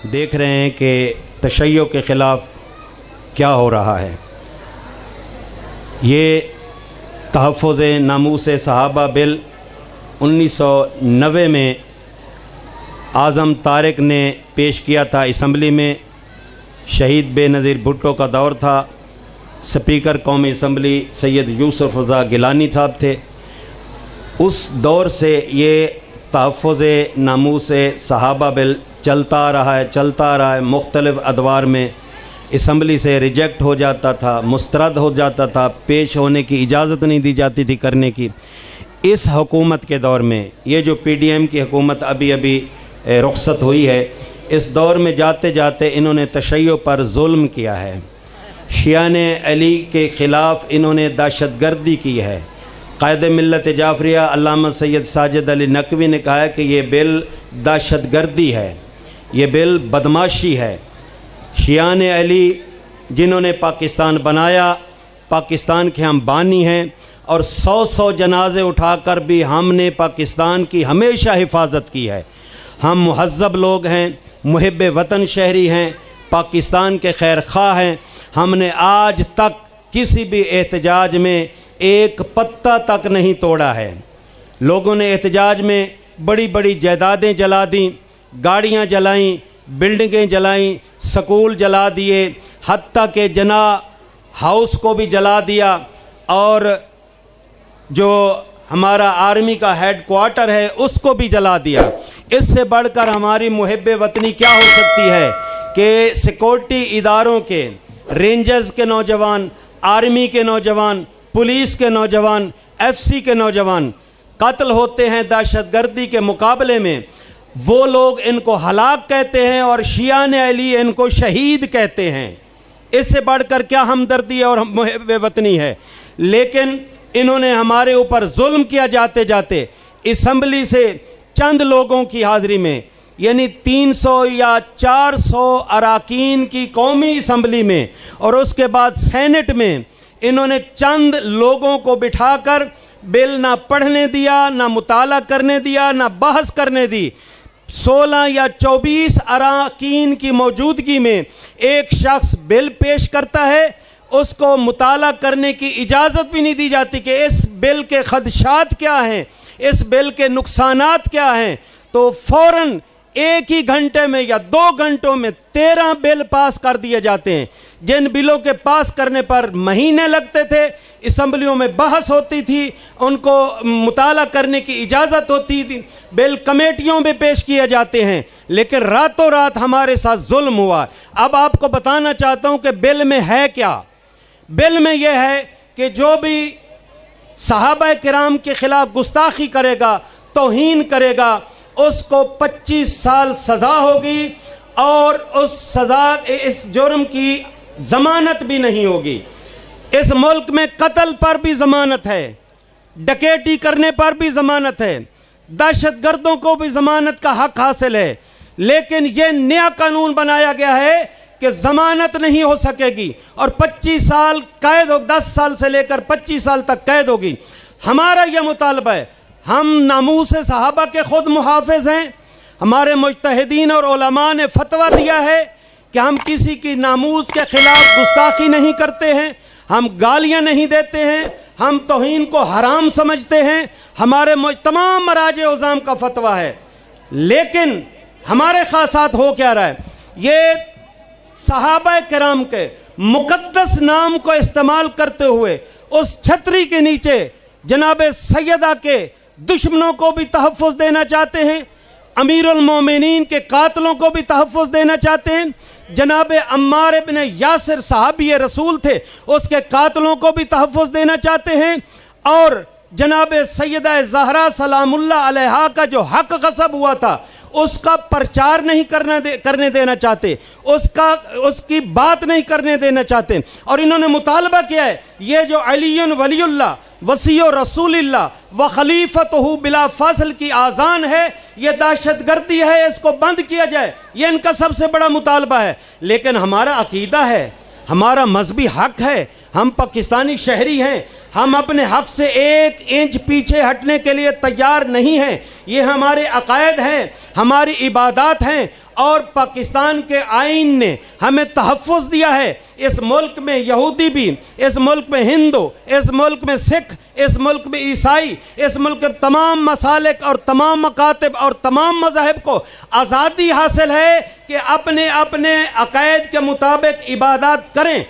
دیکھ رہے ہیں کہ تشیع کے خلاف کیا ہو رہا ہے۔ یہ تحفظ ناموس صحابہ بل 1990 میں اعظم طارق نے پیش کیا تھا اسمبلی میں۔ شہید بے نظیر بھٹو کا دور تھا، سپیکر قومی اسمبلی سید یوسف رضا گیلانی صاحب تھے۔ اس دور سے یہ تحفظ ناموس صحابہ بل چلتا آ رہا ہے مختلف ادوار میں۔ اسمبلی سے ریجیکٹ ہو جاتا تھا، مسترد ہو جاتا تھا، پیش ہونے کی اجازت نہیں دی جاتی تھی کرنے کی۔ اس حکومت کے دور میں یہ جو پی ڈی ایم کی حکومت ابھی رخصت ہوئی ہے، اس دور میں جاتے جاتے انہوں نے تشیع پر ظلم کیا ہے۔ شیعان علی کے خلاف انہوں نے دہشت گردی کی ہے۔ قائد ملت جعفریہ علامہ سید ساجد علی نقوی نے کہا ہے کہ یہ بل دہشت گردی ہے، یہ بل بدماشی ہے۔ شیعان علی جنہوں نے پاکستان بنایا، پاکستان کے ہم بانی ہیں، اور 100 جنازے اٹھا کر بھی ہم نے پاکستان کی ہمیشہ حفاظت کی ہے۔ ہم مہذب لوگ ہیں، محب وطن شہری ہیں، پاکستان کے خیر خواہ ہیں۔ ہم نے آج تک کسی بھی احتجاج میں ایک پتا تک نہیں توڑا ہے۔ لوگوں نے احتجاج میں بڑی بڑی جائیدادیں جلا دیں، گاڑیاں جلائیں، بلڈنگیں جلائیں، سکول جلا دیے، حتیٰ کہ جناح ہاؤس کو بھی جلا دیا، اور جو ہمارا آرمی کا ہیڈ کوارٹر ہے اس کو بھی جلا دیا۔ اس سے بڑھ کر ہماری محب وطنی کیا ہو سکتی ہے کہ سیکورٹی اداروں کے، رینجرز کے نوجوان، آرمی کے نوجوان، پولیس کے نوجوان، ایف سی کے نوجوان قتل ہوتے ہیں دہشت گردی کے مقابلے میں۔ وہ لوگ ان کو ہلاک کہتے ہیں اور شیعان علی ان کو شہید کہتے ہیں۔ اس سے بڑھ کر کیا ہمدردی اور محب وطنی ہے؟ لیکن انہوں نے ہمارے اوپر ظلم کیا جاتے جاتے اسمبلی سے چند لوگوں کی حاضری میں، یعنی 300 یا 400 اراکین کی قومی اسمبلی میں، اور اس کے بعد سینٹ میں انہوں نے چند لوگوں کو بٹھا کر بل نہ پڑھنے دیا، نہ مطالعہ کرنے دیا، نہ بحث کرنے دی۔ 16 یا 24 اراکین کی موجودگی میں ایک شخص بل پیش کرتا ہے، اس کو مطالعہ کرنے کی اجازت بھی نہیں دی جاتی کہ اس بل کے خدشات کیا ہیں، اس بل کے نقصانات کیا ہیں، تو فوراً ایک ہی گھنٹے میں یا 2 گھنٹوں میں 13 بل پاس کر دیے جاتے ہیں۔ جن بلوں کے پاس کرنے پر مہینے لگتے تھے، اسمبلیوں میں بحث ہوتی تھی، ان کو مطالعہ کرنے کی اجازت ہوتی تھی، بل کمیٹیوں میں پیش کیے جاتے ہیں، لیکن راتوں رات ہمارے ساتھ ظلم ہوا۔ اب آپ کو بتانا چاہتا ہوں کہ بل میں ہے کیا۔ بل میں یہ ہے کہ جو بھی صحابہ کرام کے خلاف گستاخی کرے گا، توہین کرے گا، اس کو 25 سال سزا ہوگی، اور اس جرم کی ضمانت بھی نہیں ہوگی۔ اس ملک میں قتل پر بھی ضمانت ہے، ڈکیٹی کرنے پر بھی ضمانت ہے، دہشت گردوں کو بھی ضمانت کا حق حاصل ہے، لیکن یہ نیا قانون بنایا گیا ہے کہ ضمانت نہیں ہو سکے گی، اور 25 سال قید 10 سال سے لے کر 25 سال تک قید ہوگی۔ ہمارا یہ مطالبہ ہے، ہم ناموس صحابہ کے خود محافظ ہیں۔ ہمارے مجتہدین اور علماء نے فتویٰ دیا ہے کہ ہم کسی کی ناموس کے خلاف گستاخی نہیں کرتے ہیں، ہم گالیاں نہیں دیتے ہیں، ہم توہین کو حرام سمجھتے ہیں۔ ہمارے تمام مراجع عظام کا فتویٰ ہے، لیکن ہمارے خاصات ہو کیا رہا ہے؟ یہ صحابہ کرام کے مقدس نام کو استعمال کرتے ہوئے اس چھتری کے نیچے جناب سیدہ کے دشمنوں کو بھی تحفظ دینا چاہتے ہیں، امیر المومنین کے قاتلوں کو بھی تحفظ دینا چاہتے ہیں، جناب عمار ابن یاسر صحابی رسول تھے، اس کے قاتلوں کو بھی تحفظ دینا چاہتے ہیں، اور جناب سیدہ زہرا سلام اللہ علیہا کا جو حق غصب ہوا تھا اس کا پرچار نہیں کرنے دینا چاہتے، اس کی بات نہیں کرنے دینا چاہتے۔ اور انہوں نے مطالبہ کیا ہے، یہ جو علی ولی اللہ وصی رسول اللہ و خلیفتہ بلا فاصل کی آذان ہے، یہ دہشت گردی ہے، اس کو بند کیا جائے، یہ ان کا سب سے بڑا مطالبہ ہے۔ لیکن ہمارا عقیدہ ہے، ہمارا مذہبی حق ہے، ہم پاکستانی شہری ہیں، ہم اپنے حق سے 1 انچ پیچھے ہٹنے کے لیے تیار نہیں ہیں۔ یہ ہمارے عقائد ہیں، ہماری عبادات ہیں، اور پاکستان کے آئین نے ہمیں تحفظ دیا ہے۔ اس ملک میں یہودی بھی، اس ملک میں ہندو، اس ملک میں سکھ، اس ملک میں عیسائی، اس ملک کے تمام مسالک اور تمام مکاتب اور تمام مذاہب کو آزادی حاصل ہے کہ اپنے اپنے عقائد کے مطابق عبادات کریں۔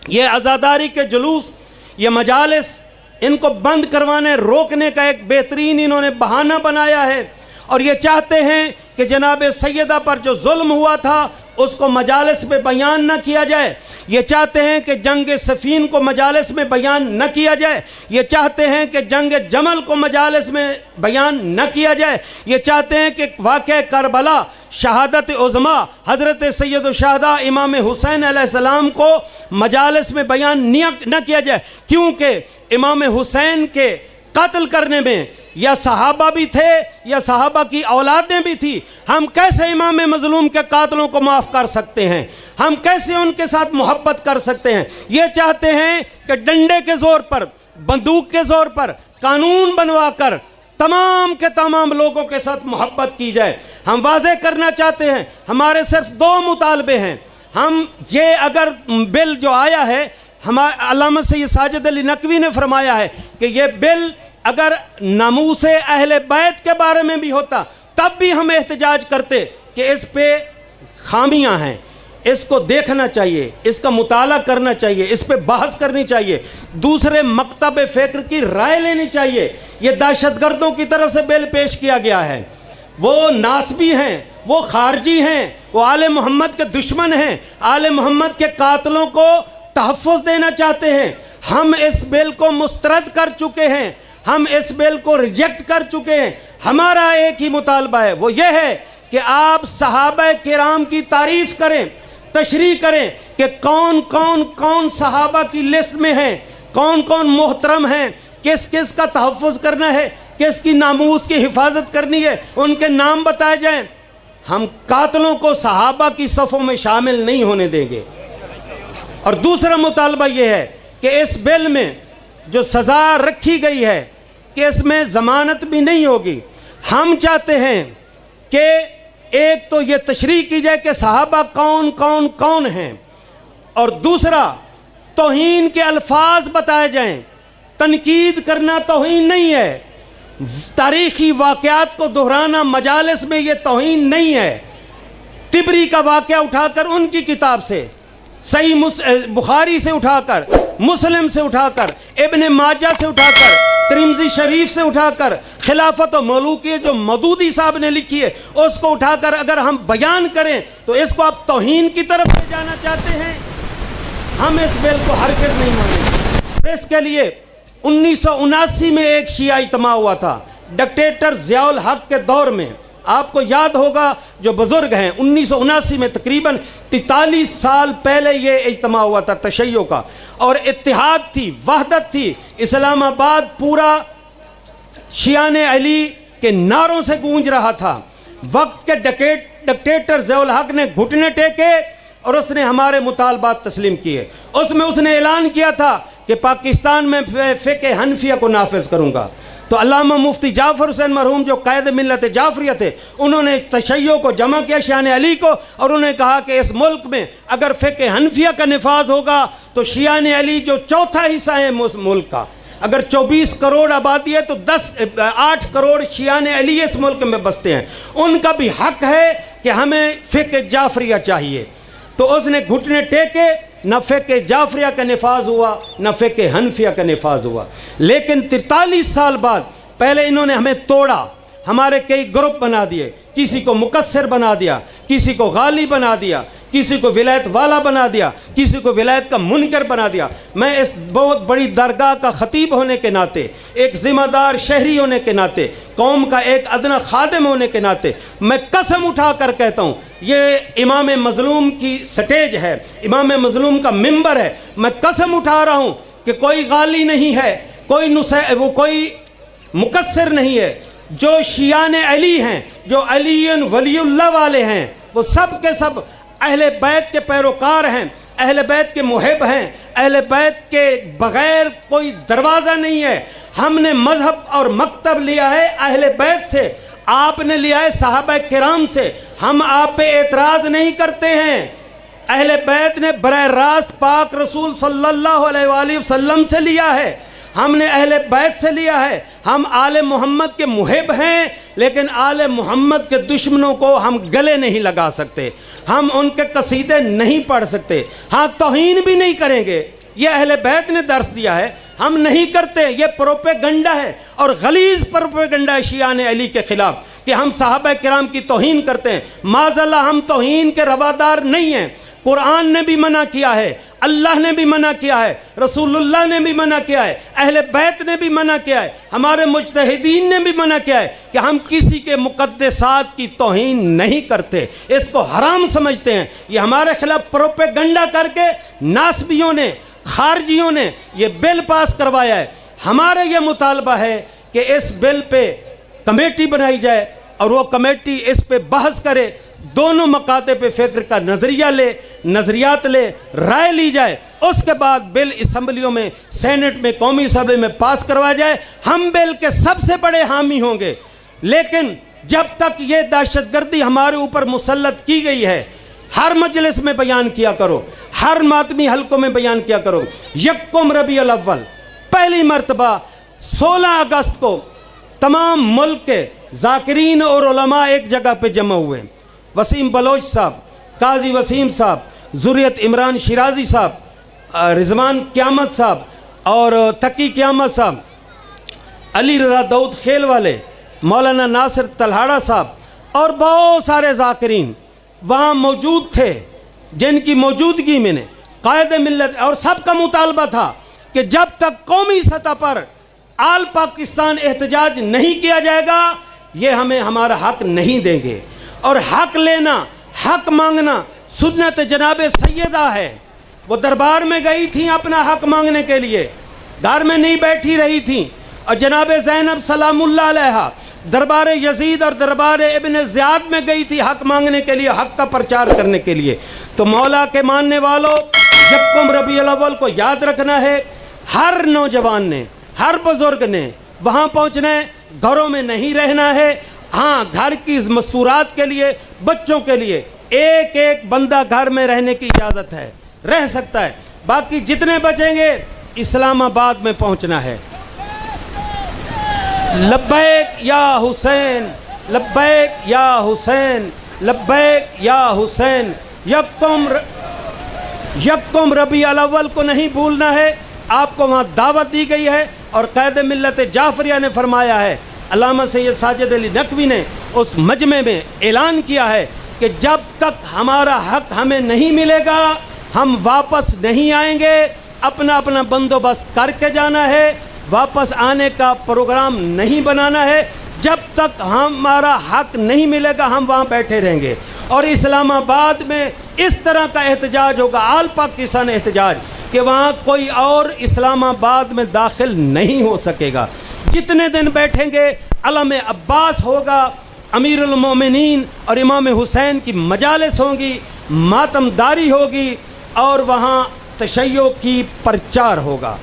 یہ عزاداری کے جلوس، یہ مجالس، ان کو بند کروانے روکنے کا ایک بہترین انہوں نے بہانہ بنایا ہے، اور یہ چاہتے ہیں کہ جناب سیدہ پر جو ظلم ہوا تھا اس کو مجالس میں بیان نہ کیا جائے۔ یہ چاہتے ہیں کہ جنگ صفین کو مجالس میں بیان نہ کیا جائے۔ یہ چاہتے ہیں کہ جنگ جمل کو مجالس میں بیان نہ کیا جائے۔ یہ چاہتے ہیں کہ واقعہ کربلا، شہادت عظمیٰ حضرت سید الشہداء امام حسین علیہ السلام کو مجالس میں بیان نہ کیا جائے، کیونکہ امام حسین کے قتل کرنے میں یا صحابہ بھی تھے یا صحابہ کی اولادیں بھی تھی۔ ہم کیسے امام مظلوم کے قاتلوں کو معاف کر سکتے ہیں؟ ہم کیسے ان کے ساتھ محبت کر سکتے ہیں؟ یہ چاہتے ہیں کہ ڈنڈے کے زور پر، بندوق کے زور پر قانون بنوا کر تمام کے تمام لوگوں کے ساتھ محبت کی جائے۔ ہم واضح کرنا چاہتے ہیں، ہمارے صرف 2 مطالبے ہیں۔ ہم یہ اگر بل جو آیا ہے، علامہ سید ساجد علی نقوی نے فرمایا ہے کہ یہ بل اگر ناموس اہل بیت کے بارے میں بھی ہوتا تب بھی ہم احتجاج کرتے کہ اس پہ خامیاں ہیں، اس کو دیکھنا چاہیے، اس کا مطالعہ کرنا چاہیے، اس پہ بحث کرنی چاہیے، دوسرے مکتب فکر کی رائے لینی چاہیے۔ یہ دہشت گردوں کی طرف سے بل پیش کیا گیا ہے، وہ ناسبی ہیں، وہ خارجی ہیں، وہ آل محمد کے دشمن ہیں، آل محمد کے قاتلوں کو تحفظ دینا چاہتے ہیں۔ ہم اس بل کو مسترد کر چکے ہیں، ہم اس بل کو ریجیکٹ کر چکے ہیں۔ ہمارا ایک ہی مطالبہ ہے، وہ یہ ہے کہ آپ صحابہ کرام کی تعریف کریں، تشریح کریں کہ کون صحابہ کی لسٹ میں ہیں، کون محترم ہیں، کس کس کا تحفظ کرنا ہے، کس کی ناموس کی حفاظت کرنی ہے، ان کے نام بتائے جائیں۔ ہم قاتلوں کو صحابہ کی صفوں میں شامل نہیں ہونے دیں گے۔ اور دوسرا مطالبہ یہ ہے کہ اس بل میں جو سزا رکھی گئی ہے کہ اس میں ضمانت بھی نہیں ہوگی۔ ہم چاہتے ہیں کہ ایک تو یہ تشریح کی جائے کہ صحابہ کون ہیں، اور دوسرا توہین کے الفاظ بتائے جائیں۔ تنقید کرنا توہین نہیں ہے، تاریخی واقعات کو دہرانا مجالس میں یہ توہین نہیں ہے۔ تبری کا واقعہ اٹھا کر ان کی کتاب سے، صحیح بخاری سے اٹھا کر، مسلم سے اٹھا کر، ابن ماجہ سے اٹھا کر، ترمذی شریف سے اٹھا کر، خلافت و ملوکیت جو مودودی صاحب نے لکھی ہے اس کو اٹھا کر اگر ہم بیان کریں تو اس کو آپ توہین کی طرف لے جانا چاہتے ہیں۔ ہم اس بل کو ہرگز نہیں مانیں گے۔ اس کے لیے 1979 میں ایک شیعہ اجتماع ہوا تھا ڈکٹیٹر ضیاء الحق کے دور میں، آپ کو یاد ہوگا جو بزرگ ہیں، 1979 میں تقریباً 43 سال پہلے یہ اجتماع ہوا تھا تشیع کا، اور اتحاد تھی، وحدت تھی، اسلام آباد پورا شیعان علی کے نعروں سے گونج رہا تھا۔ وقت کے ڈکٹیٹر ضیاء الحق نے گھٹنے ٹیکے اور اس نے ہمارے مطالبات تسلیم کیے۔ اس میں اس نے اعلان کیا تھا کہ پاکستان میں فقہ حنفیہ کو نافذ کروں گا۔ تو علامہ مفتی جعفر حسین مرحوم جو قائد ملت جعفریہ تھے، انہوں نے تشیع کو جمع کیا، شیعان علی کو، اور انہوں نے کہا کہ اس ملک میں اگر فقہ حنفیہ کا نفاذ ہوگا تو شیعان علی جو چوتھا حصہ ہے ملک کا، اگر 24 کروڑ آبادی ہے تو 8 کروڑ شیعان علی اس ملک میں بستے ہیں، ان کا بھی حق ہے کہ ہمیں فقہ جعفریہ چاہیے۔ تو اس نے گھٹنے ٹیکے، نہ فقہ جعفریہ کا نفاذ ہوا نہ فقہ حنفیہ کا نفاذ ہوا۔ لیکن 43 سال بعد پہلے انہوں نے ہمیں توڑا، ہمارے کئی گروپ بنا دیے، کسی کو مقصر بنا دیا، کسی کو غالی بنا دیا، کسی کو ولایت والا بنا دیا، کسی کو ولایت کا منکر بنا دیا۔ میں اس بہت بڑی درگاہ کا خطیب ہونے کے ناطے، ایک ذمہ دار شہری ہونے کے ناطے، قوم کا ایک ادنا خادم ہونے کے ناطے میں قسم اٹھا کر کہتا ہوں، یہ امام مظلوم کی سٹیج ہے، امام مظلوم کا ممبر ہے، میں قسم اٹھا رہا ہوں کہ کوئی غالی نہیں ہے، کوئی مقصر نہیں ہے۔ جو شیعان علی ہیں، جو علی ولی اللہ والے ہیں، وہ سب کے سب اہل بیت کے پیروکار ہیں، اہل بیت کے محب ہیں، اہل بیت کے بغیر کوئی دروازہ نہیں ہے۔ ہم نے مذہب اور مکتب لیا ہے اہل بیت سے، آپ نے لیا ہے صحابہ کرام سے. ہم آپ پہ اعتراض نہیں کرتے ہیں. اہل بیت نے براہ راست پاک رسول صلی اللہ علیہ وآلہ وسلم سے لیا ہے. ہم نے اہل بیت سے لیا ہے. ہم آل محمد کے محب ہیں، لیکن آل محمد کے دشمنوں کو ہم گلے نہیں لگا سکتے، ہم ان کے قصیدے نہیں پڑھ سکتے. ہاں توہین بھی نہیں کریں گے، یہ اہل بیت نے درس دیا ہے، ہم نہیں کرتے. یہ پروپیگنڈا ہے اور غلیظ پروپیگنڈا ہے شیعان علی کے خلاف کہ ہم صحابہ کرام کی توہین کرتے ہیں. معاذ اللہ، ہم توہین کے روادار نہیں ہیں. قرآن نے بھی منع کیا ہے، اللہ نے بھی منع کیا ہے، رسول اللہ نے بھی منع کیا ہے، اہل بیت نے بھی منع کیا ہے، ہمارے مجتہدین نے بھی منع کیا ہے کہ ہم کسی کے مقدسات کی توہین نہیں کرتے، اس کو حرام سمجھتے ہیں. یہ ہمارے خلاف پروپیگنڈا کر کے ناسبیوں نے، خارجیوں نے یہ بل پاس کروایا ہے. ہمارا یہ مطالبہ ہے کہ اس بل پہ کمیٹی بنائی جائے اور وہ کمیٹی اس پہ بحث کرے، دونوں مقاطع پہ فکر کا نظریہ لے، نظریات لے، رائے لی جائے. اس کے بعد بل اسمبلیوں میں، سینٹ میں، قومی اسمبلی میں پاس کروایا جائے. ہم بل کے سب سے بڑے حامی ہوں گے. لیکن جب تک یہ دہشت گردی ہمارے اوپر مسلط کی گئی ہے، ہر مجلس میں بیان کیا کرو، ہر ماتمی حلقوں میں بیان کیا کرو. یکم ربیع الاول، پہلی مرتبہ 16 اگست کو تمام ملک کے ذاکرین اور علماء ایک جگہ پہ جمع ہوئے. وسیم بلوچ صاحب، قاضی وسیم صاحب، ذریت عمران شیرازی صاحب، رضوان قیامت صاحب اور تقی قیامت صاحب، علی رضا داؤد خیل والے، مولانا ناصر تلہاڑا صاحب اور بہت سارے ذاکرین وہاں موجود تھے، جن کی موجودگی میں نے قائد ملت اور سب کا مطالبہ تھا کہ جب تک قومی سطح پر آل پاکستان احتجاج نہیں کیا جائے گا، یہ ہمیں ہمارا حق نہیں دیں گے. اور حق لینا، حق مانگنا سنت جناب سیدہ ہے. وہ دربار میں گئی تھیں اپنا حق مانگنے کے لیے، گھر میں نہیں بیٹھی رہی تھیں. اور جناب زینب سلام اللہ علیہا دربار یزید اور دربار ابن زیاد میں گئی تھی حق مانگنے کے لیے، حق کا پرچار کرنے کے لیے. تو مولا کے ماننے والوں، یکم ربیع الاول کو یاد رکھنا ہے. ہر نوجوان نے، ہر بزرگ نے وہاں پہنچنا ہے، گھروں میں نہیں رہنا ہے. ہاں، گھر کی مستورات کے لیے، بچوں کے لیے ایک ایک بندہ گھر میں رہنے کی اجازت ہے، رہ سکتا ہے. باقی جتنے بچیں گے اسلام آباد میں پہنچنا ہے. لبیک یا حسین، لبیک یا حسین، لبیک یا حسین. یکم ربیع الاول کو نہیں بھولنا ہے. آپ کو وہاں دعوت دی گئی ہے اور قائد ملت جعفریہ نے فرمایا ہے، علامہ سید ساجد علی نقوی نے اس مجمع میں اعلان کیا ہے کہ جب تک ہمارا حق ہمیں نہیں ملے گا ہم واپس نہیں آئیں گے. اپنا اپنا بندوبست کر کے جانا ہے، واپس آنے کا پروگرام نہیں بنانا ہے. جب تک ہمارا حق نہیں ملے گا ہم وہاں بیٹھے رہیں گے. اور اسلام آباد میں اس طرح کا احتجاج ہوگا، آل پاکستان احتجاج، کہ وہاں کوئی اور اسلام آباد میں داخل نہیں ہو سکے گا. جتنے دن بیٹھیں گے علم عباس ہوگا، امیر المومنین اور امام حسین کی مجالس ہوں گی، ماتم داری ہوگی اور وہاں تشیع کی پرچار ہوگا.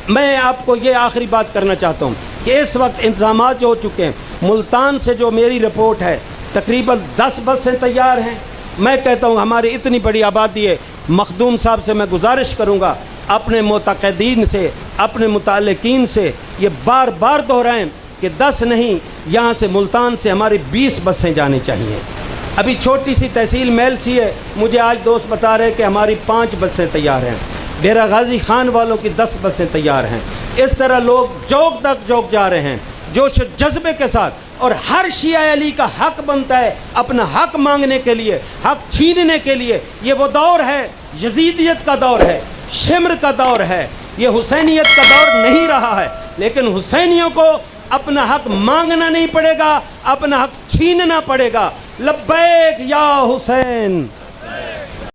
میں آپ کو یہ آخری بات کرنا چاہتا ہوں کہ اس وقت انتظامات جو ہو چکے ہیں، ملتان سے جو میری رپورٹ ہے تقریباً 10 بسیں تیار ہیں. میں کہتا ہوں ہماری اتنی بڑی آبادی ہے، مخدوم صاحب سے میں گزارش کروں گا اپنے معتقدین سے، اپنے متعلقین سے یہ بار بار دہرائیں کہ 10 نہیں، یہاں سے ملتان سے ہماری 20 بسیں جانی چاہیے. ابھی چھوٹی سی تحصیل میل سی ہے، مجھے آج دوست بتا رہے کہ ہماری 5 بسیں تیار ہیں. ڈیرہ غازی خان والوں کی 10 بسیں تیار ہیں. اس طرح لوگ جوک تک جوک جا رہے ہیں جوش و جذبے کے ساتھ. اور ہر شیعہ علی کا حق بنتا ہے اپنا حق مانگنے کے لیے، حق چھیننے کے لیے. یہ وہ دور ہے، یزیدیت کا دور ہے، شمر کا دور ہے، یہ حسینیت کا دور نہیں رہا ہے. لیکن حسینیوں کو اپنا حق مانگنا نہیں پڑے گا، اپنا حق چھیننا پڑے گا. لبیک یا حسین.